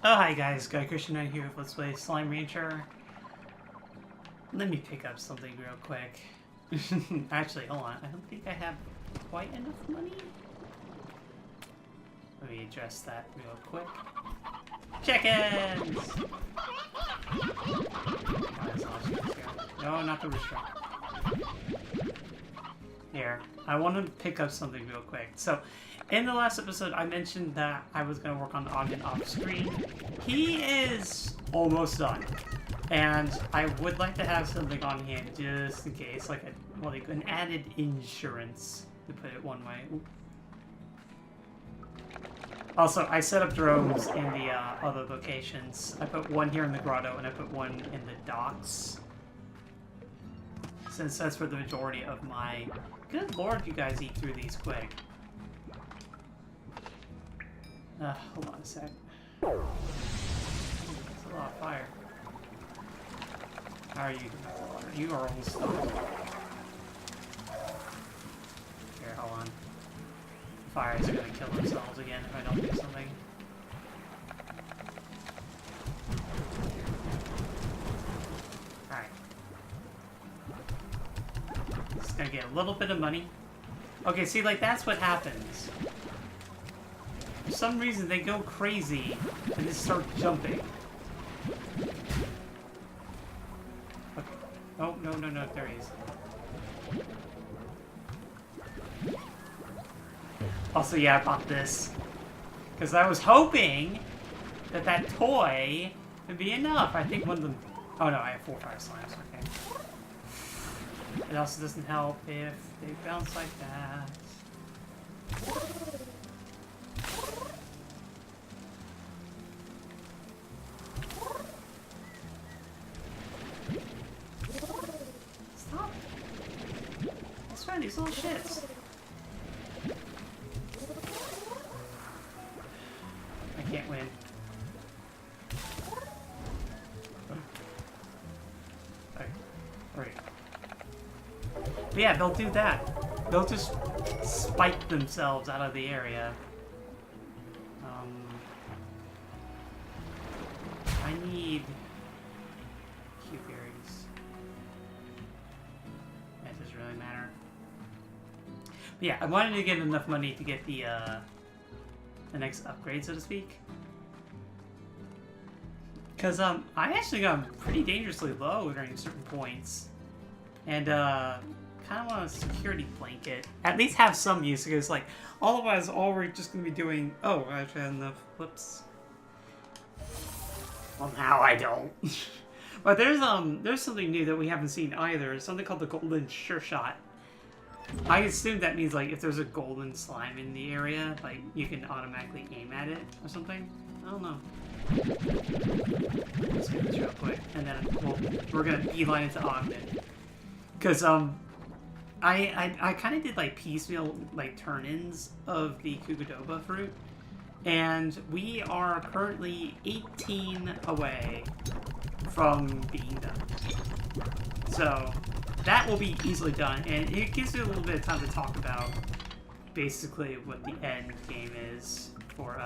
Oh, hi guys, Guy Christian right here with Let's Play Slime Rancher. Let me pick up something real quick. Actually, hold on. I don't think I have quite enough money. Let me address that real quick. Chickens! No, not the rooster. Here, I want to pick up something real quick. So, in the last episode, I mentioned that I was going to work on Ogden off screen. He is almost done. And I would like to have something on hand just in case, like an added insurance, to put it one way. Ooh. Also, I set up drones in the other locations. I put one here in the grotto, and I put one in the docks. Since that's where the majority of my... Good lord, you guys eat through these quick. Hold on a sec. That's a lot of fire. How are you doing with the water? You are almost done. Here, hold on. The fires are gonna kill themselves again if I don't do something. Alright. Just gonna get a little bit of money. Okay, see, like, that's what happens. For some reason, they go crazy and just start jumping. Okay. Oh, no, there he is. Also, yeah, I bought this. Because I was hoping that that toy would be enough. I think one of them... Oh, no, I have 4 fire slimes. Okay. It also doesn't help if they bounce like that. Stop! Let's try these little shits. I can't win. Alright. But yeah, they'll do that. They'll just spike themselves out of the area. I need cute berries. That doesn't really matter. But yeah, I wanted to get enough money to get the next upgrade, so to speak. Because I actually got pretty dangerously low during certain points. And kind of want a security blanket. At least have some use, because like otherwise all we're just gonna be doing... Oh, I actually had enough flips. Well, now I don't. But there's something new that we haven't seen either. It's something called the golden sure shot. I assume that means like if there's a golden slime in the area, like you can automatically aim at it or something. I don't know. Let's get this real quick, and then we're gonna beeline into Ogden. Because I kind of did like piecemeal like turn-ins of the Kookadobas fruit, and we are currently 18 away from being done. So that will be easily done, and it gives you a little bit of time to talk about basically what the end game is for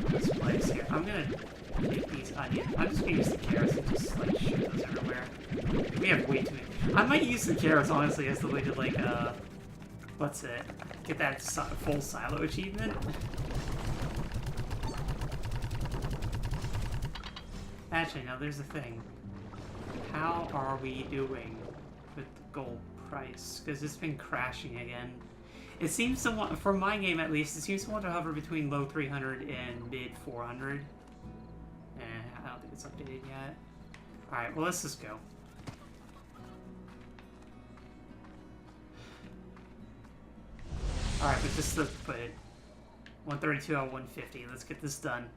this place here. I'm gonna take these onions. I'm just gonna use the carrots and just like shoot those everywhere. We have way too many. I might use the carrots honestly as the way to like what's it? Get that full silo achievement. Actually, no. There's the thing. How are we doing with the gold price? Because it's been crashing again. It seems to want, for my game at least, it seems to want to hover between low 300 and mid 400. I don't think it's updated yet. Alright, well, let's just go. Alright, but just to put it 132 on 150. Let's get this done.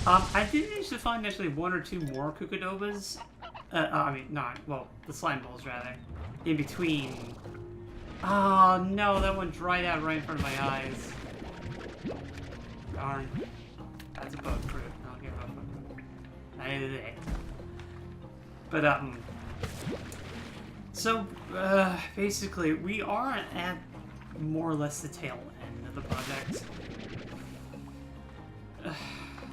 I did manage to find actually 1 or 2 more Kookadobas. I mean, not, well, the slime balls rather. In between. Oh no, that one dried out right in front of my eyes. Darn. That's a bug fruit. I don't care about bug fruit. Not the end of the day. But, so, basically, we are at more or less the tail end of the project.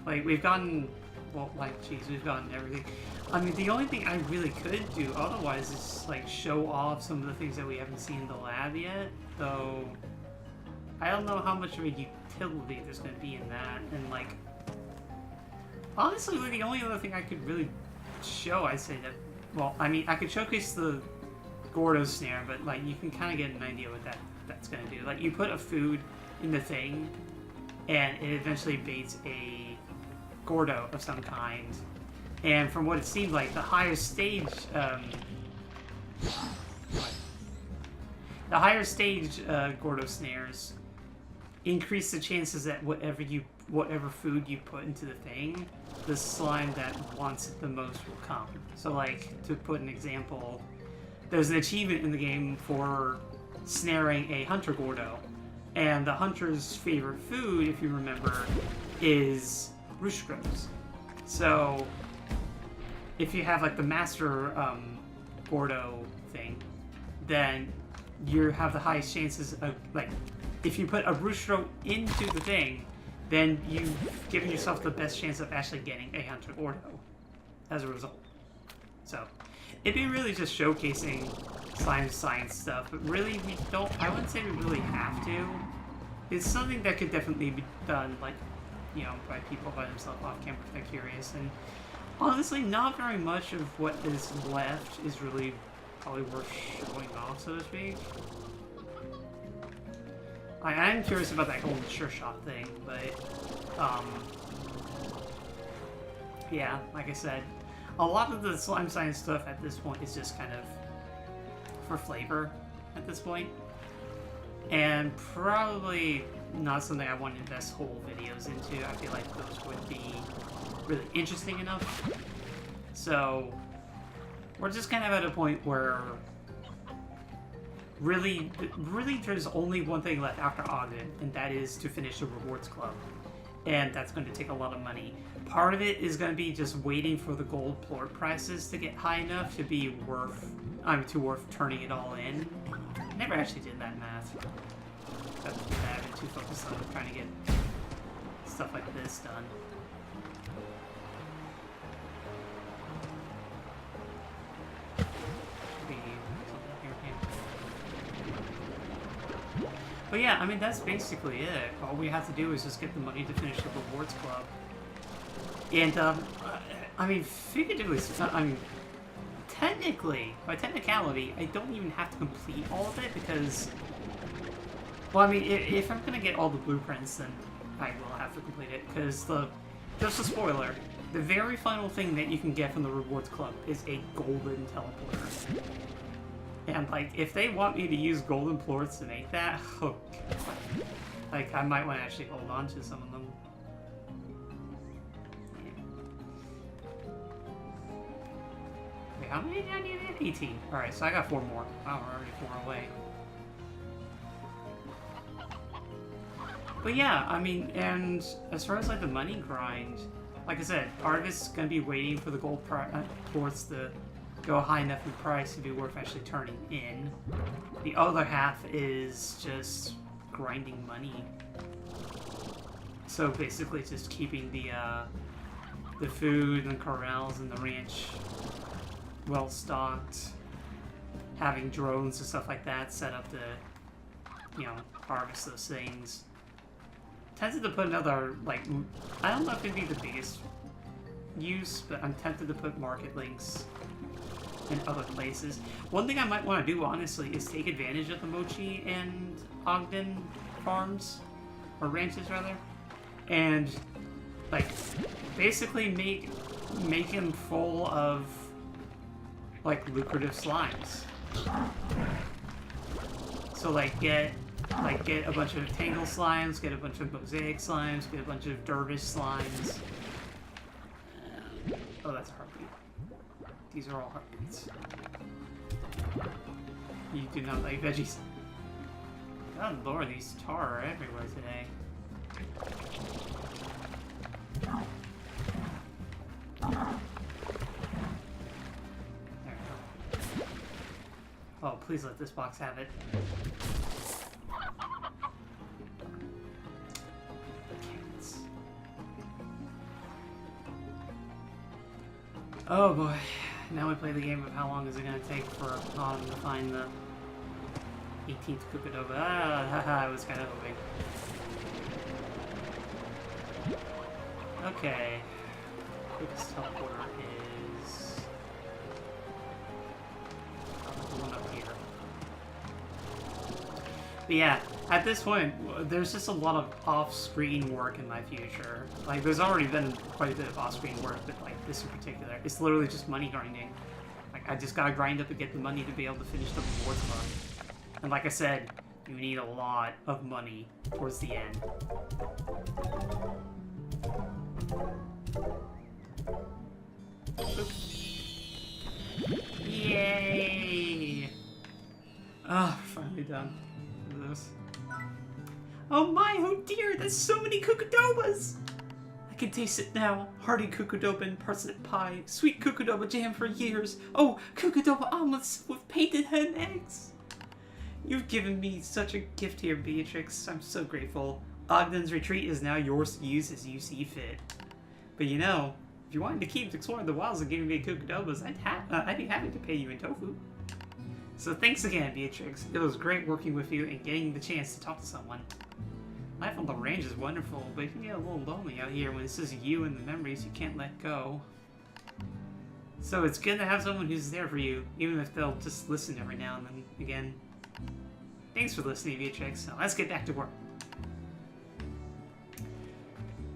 Like, we've gotten... Well, like, geez, we've gotten everything. I mean, the only thing I really could do otherwise is, like, show off some of the things that we haven't seen in the lab yet. Though, I don't know how much of a utility there's going to be in that. And, like, honestly, the only other thing I could really show, I'd say that... Well, I mean, I could showcase the Gordo snare, but, like, you can kind of get an idea what that's going to do. Like, you put a food in the thing, and it eventually baits a Gordo of some kind, and from what it seemed like, the higher stage, Gordo snares increase the chances that whatever food you put into the thing, the slime that wants it the most will come. So, like, to put an example, there's an achievement in the game for snaring a hunter Gordo, and the hunter's favorite food, if you remember, is Rooshcrows. So, if you have, like, the master Gordo thing, then you have the highest chances of, like, if you put a Rooshcrow into the thing, then you've given yourself the best chance of actually getting a hunter Gordo as a result. So, it'd be really just showcasing slime science stuff, but really I wouldn't say we really have to. It's something that could definitely be done, like, you know, by people by themselves off camera if they're curious. And honestly, not very much of what is left is really probably worth showing off, so to speak. I am curious about that golden sure shot thing, but yeah, like I said, a lot of the slime science stuff at this point is just kind of for flavor at this point, and probably not something I want to invest whole videos into. I feel like those would be really interesting enough. So we're just kind of at a point where really there's only one thing left after Ogden, and that is to finish the rewards club. And that's going to take a lot of money. Part of it is going to be just waiting for the gold plort prices to get high enough to be worth turning it all in. I never actually did that math. I've been too focused on trying to get stuff like this done. But yeah, I mean, that's basically it. All we have to do is just get the money to finish the rewards club. And, I mean, figuratively, I mean, technically, by technicality, I don't even have to complete all of it because, well, I mean, if I'm gonna get all the blueprints, then I will have to complete it, because just a spoiler, the very final thing that you can get from the rewards club is a golden teleporter. And, like, if they want me to use golden plorts to make that, oh, like, I might want to actually hold on to some of them. Yeah. Wait, how many did I need? 18. Alright, so I got 4 more. Wow, we're already 4 away. But yeah, I mean, and as far as, like, the money grind, like I said, part of it's going to be waiting for the gold plorts to go high enough in price to be worth actually turning in. The other half is just grinding money. So basically just keeping the food and the corrals and the ranch well stocked, having drones and stuff like that set up to, you know, harvest those things. Tempted to put another, like, I don't know if it'd be the biggest use, but I'm tempted to put market links in other places. One thing I might want to do, honestly, is take advantage of the Mochi and Ogden farms, or ranches rather, and, like, basically make him full of, like, lucrative slimes. So, like, get a bunch of Tangle slimes, get a bunch of Mosaic slimes, get a bunch of Dervish slimes. Oh, that's a heartbeat. These are all heartbeats. You do not like veggies. God lord, these tar are everywhere today. There we go. Oh, please let this box have it. Carrots. Oh boy. Now we play the game of how long is it going to take for Autumn to find the 18th Kookadoba. Ah, haha, I was kind of hoping. Okay. Quickest teleporter is... the one up here. But yeah, at this point, there's just a lot of off-screen work in my future. Like, there's already been quite a bit of off-screen work, but like this in particular, it's literally just money grinding. Like, I just gotta grind up and get the money to be able to finish the rewards fund. And like I said, you need a lot of money towards the end. Oops. Yay! Oh, finally done. This. Oh my, oh dear, that's so many Kookadobas! I can taste it now. Hearty Kookadoba and parsnip pie. Sweet Kookadoba jam for years. Oh, Kookadoba omelets with painted hen eggs. You've given me such a gift here, Beatrix. I'm so grateful. Ogden's retreat is now yours to use as you see fit. But you know, if you wanted to keep exploring the wilds and giving me Kookadobas, I'd be happy to pay you in tofu. So thanks again, Beatrix. It was great working with you and getting the chance to talk to someone. Life on the range is wonderful, but it can get a little lonely out here when it's just you and the memories you can't let go. So it's good to have someone who's there for you, even if they'll just listen every now and then again. Thanks for listening, Beatrix. Now let's get back to work.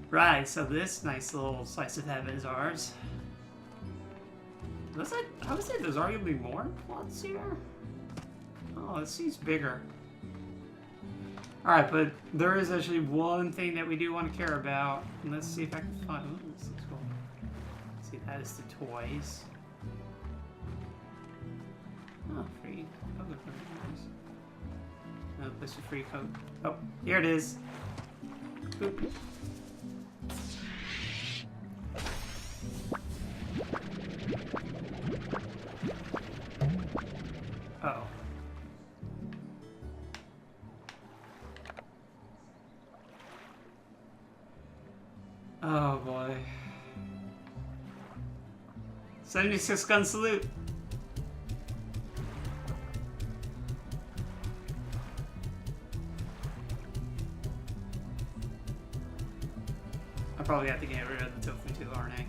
Right, so this nice little slice of heaven is ours. I would say there's arguably more plots here. Oh, it seems bigger. Alright, but there is actually one thing that we do want to care about. And let's see if I can find... Ooh, this looks cool. Let's see, that is the toys. Oh, free code. No, this is a free code. Oh, here it is. Boop. Uh-oh. Oh boy. 76 gun salute. I probably have to get rid of the tofu too, aren't I?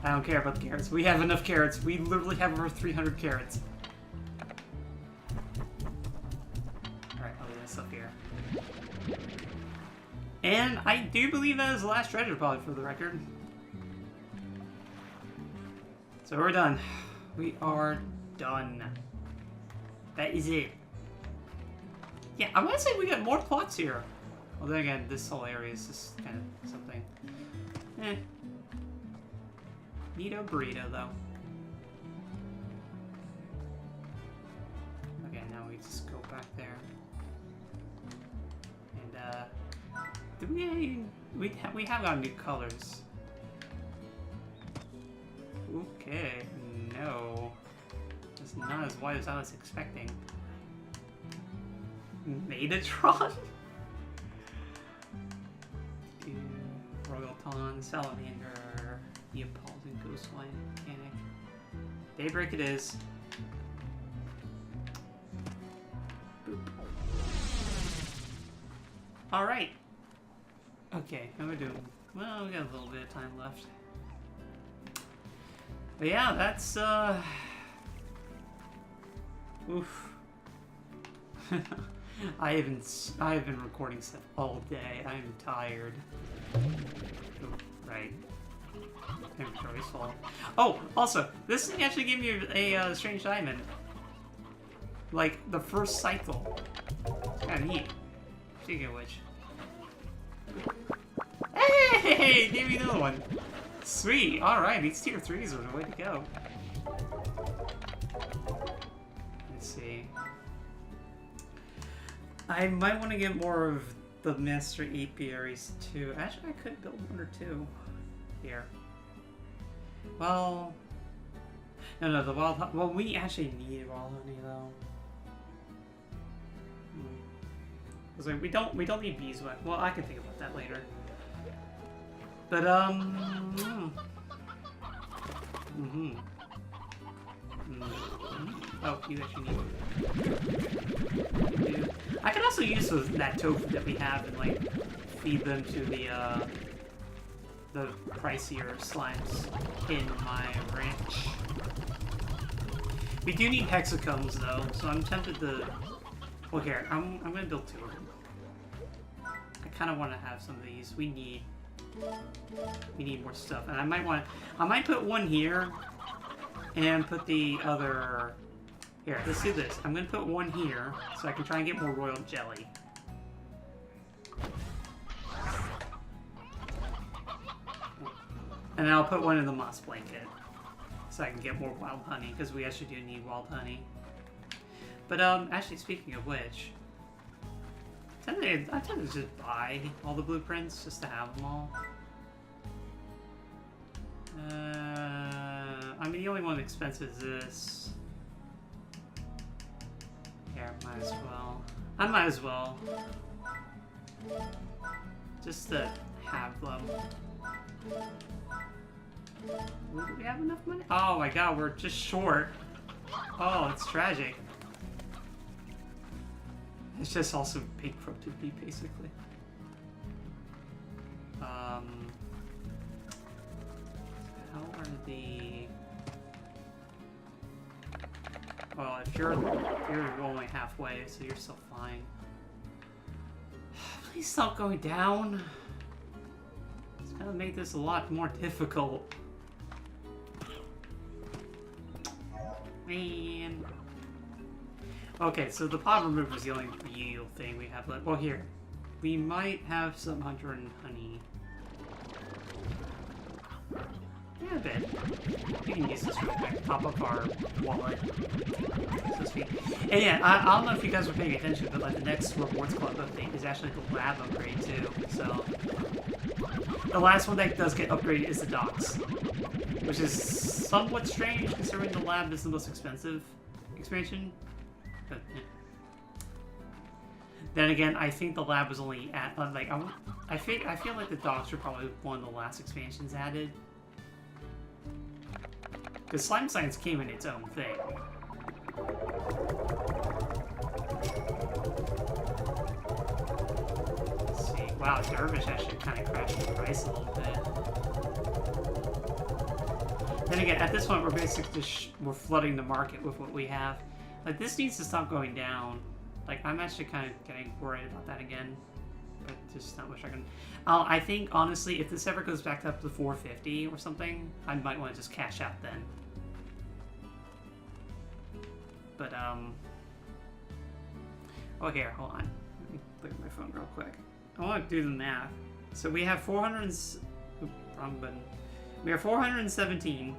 I don't care about the carrots. We have enough carrots. We literally have over 300 carrots. Alright, I'll leave this up here. And I do believe that is the last treasure, probably, for the record. So we're done. We are done. That is it. Yeah, I want to say we got more plots here. Well, then again, this whole area is just kind of something. Eh. Neato burrito, though. Okay, now we just go back there. And, did we have got new colors. Okay, no. It's not as white as I was expecting. Metatron? Royalton, Salamander, Neapolitan Ghostwine Mechanic. Daybreak it is. Boop. Alright. Okay, how are we doing? Well, we got a little bit of time left. But yeah, that's, oof. I have been recording stuff all day. I am tired. Ooh, right. Inventory's full. Oh, also, this thing actually gave me a strange diamond. Like, the first cycle. It's kinda neat. Speaking of which. Hey! Gave me another one. Sweet! Alright, these tier 3s are the way to go. Let's see. I might want to get more of the Master Apiaries too. Actually, I could build one or two here. Well, no, the wild. Well, we actually need wild honey though. It's like we don't need beeswax. Well, I can think about that later. But, oh, you actually need... I could also use that tofu that we have and, like, feed them to the pricier slimes in my ranch. We do need hexacombs, though, so I'm tempted to... Well, here, I'm gonna build 2 of them. I kind of want to have some of these. We need more stuff, and I might put one here, and put the other... Here, let's do this. I'm gonna put one here, so I can try and get more royal jelly. And then I'll put one in the moss blanket, so I can get more wild honey, because we actually do need wild honey. But, actually, speaking of which, I tend to just buy all the blueprints, just to have them all. I mean, the only one expensive is this. Here, might as well. I might as well. Just to have them. Do we have enough money? Oh my god, we're just short. Oh, it's tragic. It's just also bankrupted me, basically. How are the... Well, if you're only halfway, so you're still fine. Please stop going down. It's gonna make this a lot more difficult. Man. Okay, so the pod remover is the only real thing we have left. Well, here. We might have some hunter and honey. Yeah, a bit. We can use this real quick. Pop up our wallet. So to speak. And yeah, I don't know if you guys were paying attention, but like the next Rewards Club update is actually the lab upgrade too. So the last one that does get upgraded is the docks. Which is somewhat strange considering the lab is the most expensive expansion. But, yeah. Then again, I think the lab was only at like I feel like the docks were probably one of the last expansions added. Because slime science came in its own thing. Let's see. Wow, Dervish actually kind of crashed the price a little bit. Then again, at this point, we're basically just we're flooding the market with what we have. Like, this needs to stop going down. Like, I'm actually kind of getting worried about that again. But just not much I can... I think, honestly, if this ever goes back up to 450 or something, I might want to just cash out then. But, oh, here, hold on. Let me look at my phone real quick. I want to do the math. So we have 400... Oops, wrong button. We have 417.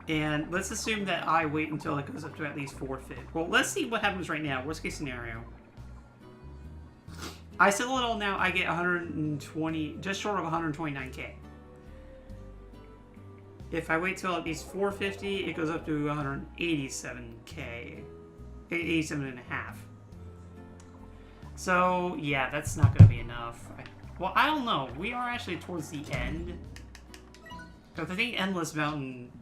And let's assume that I wait until it goes up to at least 450. Well, let's see what happens right now. Worst case scenario. I sell it all now, I get 120, just short of 129k. If I wait till at least 450, it goes up to 187k. 87.5. So, yeah, that's not going to be enough. Well, I don't know. We are actually towards the end. But I think Endless Mountain...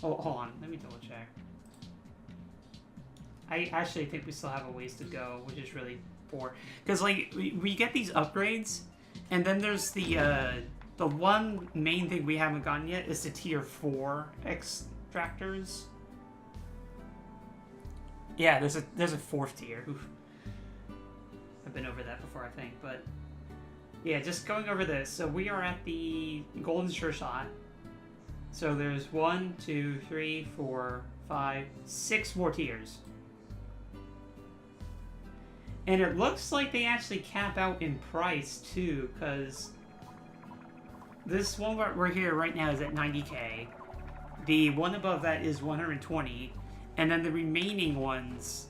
Oh, hold on. Let me double check. I actually think we still have a ways to go, which is really poor. Because, like, we get these upgrades, and then there's the one main thing we haven't gotten yet is the tier 4 extractors. Yeah, there's a 4th tier. Oof. I've been over that before, I think, but... Yeah, just going over this. So we are at the Golden Sure Shot. So there's 1, 2, 3, 4, 5, 6 more tiers. And it looks like they actually cap out in price too, because this one we're here right now is at 90k. The one above that is 120, and then the remaining ones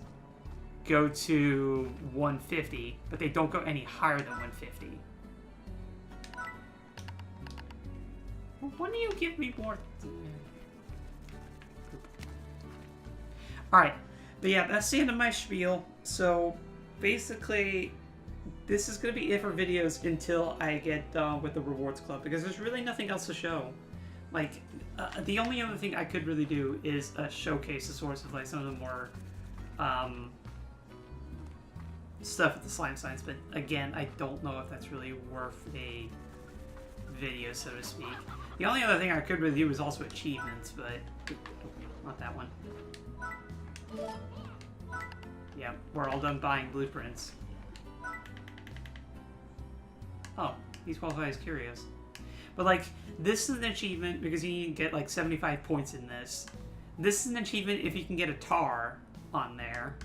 go to 150, but they don't go any higher than 150. Why don't you give me more? Alright, but yeah, that's the end of my spiel. So, basically, this is going to be it for videos until I get done with the rewards club, because there's really nothing else to show. Like, the only other thing I could really do is showcase the source of like some of the more stuff with the slime science, but again, I don't know if that's really worth a video, so to speak. The only other thing I could really do is also achievements, but not that one. Yeah, we're all done buying blueprints. Oh, he's qualified as curious. But like, this is an achievement because you need to get like 75 points in this. This is an achievement if you can get a tar on there.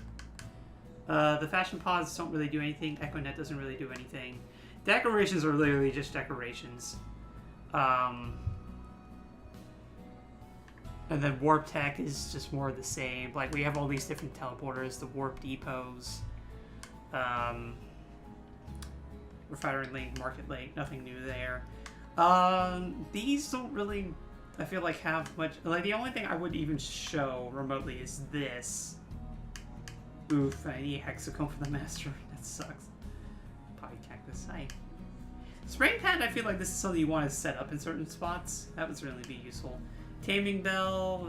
The fashion pods don't really do anything. Echonet doesn't really do anything. Decorations are literally just decorations. And then warp tech is just more of the same. Like, we have all these different teleporters, the warp depots, refinery link, market link, nothing new there. These don't really, I feel like, have much. Like, the only thing I would even show remotely is this. Oof, I need hexacomb for the master. That sucks. Polycactus, hi. Spring pad, I feel like this is something you want to set up in certain spots. That would certainly be useful. Taming bell,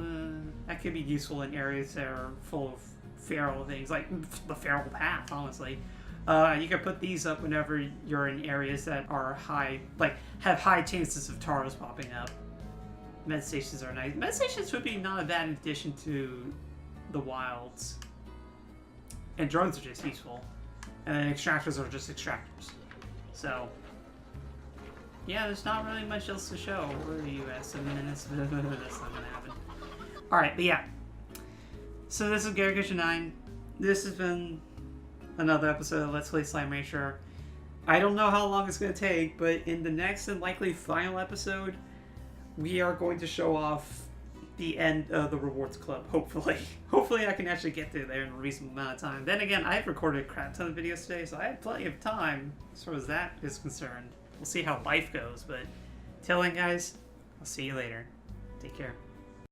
that could be useful in areas that are full of feral things, like the feral path, honestly. You can put these up whenever you're in areas that are high, like, have high chances of taros popping up. Med stations are nice. Med stations would be not a bad addition to the wilds. And drones are just useful. And then extractors are just extractors. So, yeah, there's not really much else to show. Where are you at? 7 minutes? That's not gonna happen. Alright, but yeah. So this is Garagusha9. This has been another episode of Let's Play Slime Rancher. I don't know how long it's going to take, but in the next and likely final episode, we are going to show off the end of the rewards club, hopefully. Hopefully I can actually get through there in a reasonable amount of time. Then again, I've recorded a crap ton of videos today, so I have plenty of time as far as that is concerned. We'll see how life goes, but till then, guys, I'll see you later. Take care.